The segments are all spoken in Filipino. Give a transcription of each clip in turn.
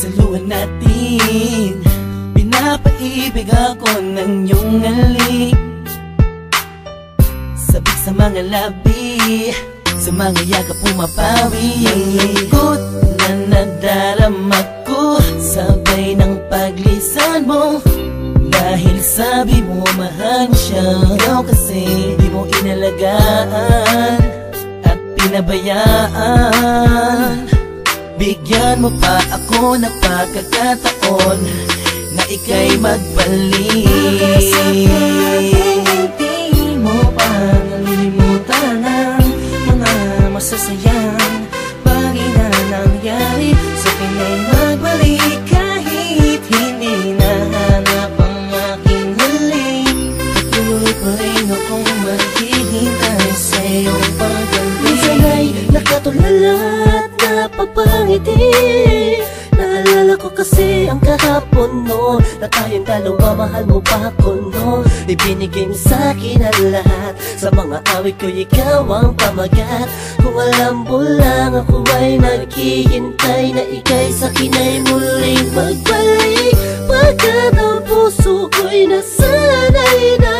saluhan natin. Pinapaibig ako ng iyong halik, sabik sa mga labi, sa mga yakap pumapawi. Ang lungkot na nadarama ko, sabay ng paglisan mo. Dahil sabi mo mahal siya, ikaw kasi di mo inalagaan at pinabayaan. Bigyan mo pa ako ng pagkakataon na ika'y magbalik. Hindi mo pa nalilimutan ang mga masasayang bagay na nangyari sa akin ay magbalik. Kahit hindi nahanap ang aking halik, patuloy pa rin akong maghihintay sa iyong pagbalik. Minsan ay nakatulala at napapangiti. Naalala ko kasi ang kahapon no, na tayong dalawa, mahal mo pa ako no. Ibinigay mo sa'kin ang lahat, sa mga awit ko ikaw ang pamagat. Kung alam mo lang ako ay naghihintay na ika'y sa'kin ay muling magbalik. Pagkat ang puso ko'y nasanay na,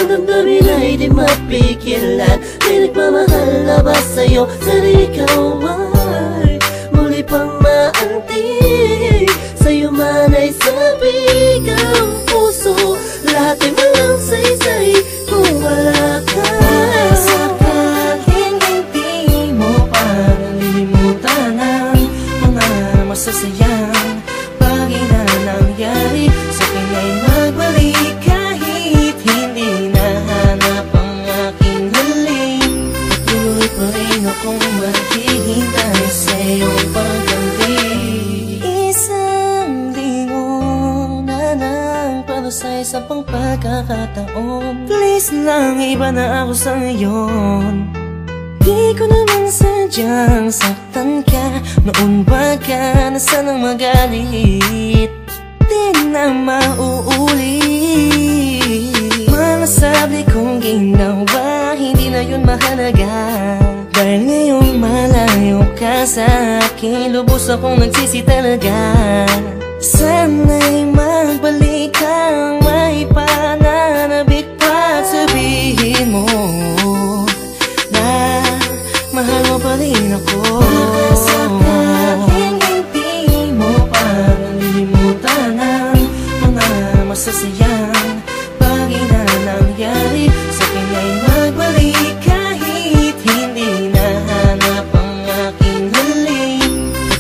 ang damdamin ay di mapigilan. May nagmamahal na ba sa'yo na ikaw ay muli pang maantig? Sa'yo man ay sabik ang puso, lahat ay malang saysay kung wala ka. Sakaling hindi mo pa nalilimutan ang mga masasayang bagay na nangyari sa akin ay magbalik. Kahit hindi nahanap ang aking halik, patuloy pa rin akong maghihintay sa iyong pagbalik. Isang linggo na nang para sa isang pang pagkakataon. Please lang, iba na ako sa ngayon. Di ko naman sadyang saktan ka, noon ba ka na sanang magalit? Di na mauulit. Malasabli kong ginawa, hindi na yun mahalaga. Dahil ngayong malayo ka sa akin, lubos akong nagsisi talaga. Sana'y magbalik kang may pananabik pa at sabihin mo na mahal mo pa rin ako. Sakaling hindi mo pa nalilimutan ang mga masasayang bagay na nangyari sa akin ay magbalik. Kahit hindi nahanap ang aking halik,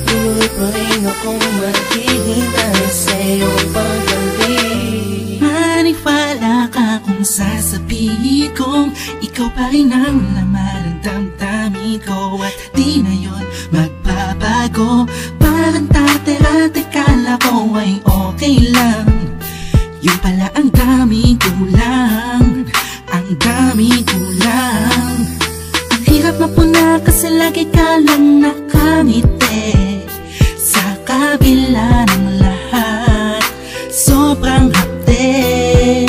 patuloy pa rin akong maghihintay sa iyong pagbalik. Maniwala ka kung sasabihin kong ikaw pa rin ang laman ng damdamin ko, at di na yun magbabago. Parang dati-dati kala ko ay okay lang, yung pala ang daming kulang, ang daming kulang. Ang hirap mapuna kasi lagi ka lang nakangiti, sa kabila ng lahat sobrang hapde.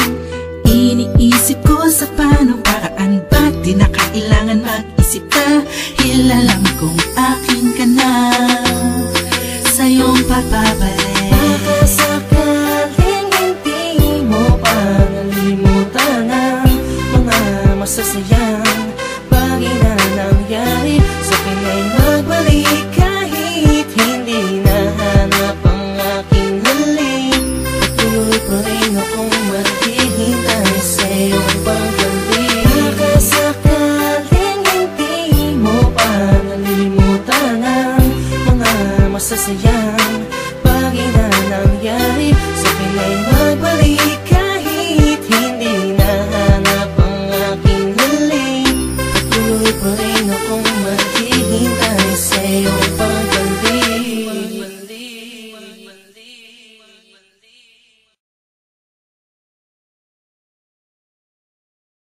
Iniisip ko sa paano paraan, ba't di na kailangan mag-isip ka? Alam kong akin ka na, sa iyong pagbabalik. Baka sakaling hindi mo pa nalilimutan ang mga masasayang bagay na nangyari sa akin ay magbalik. Kahit hindi nahanap ang aking halik, patuloy pa rin akong maghihintay sa iyong pagbalik. Baka sakaling hindi mo pa nalilimutan ang mga masasayang bagay na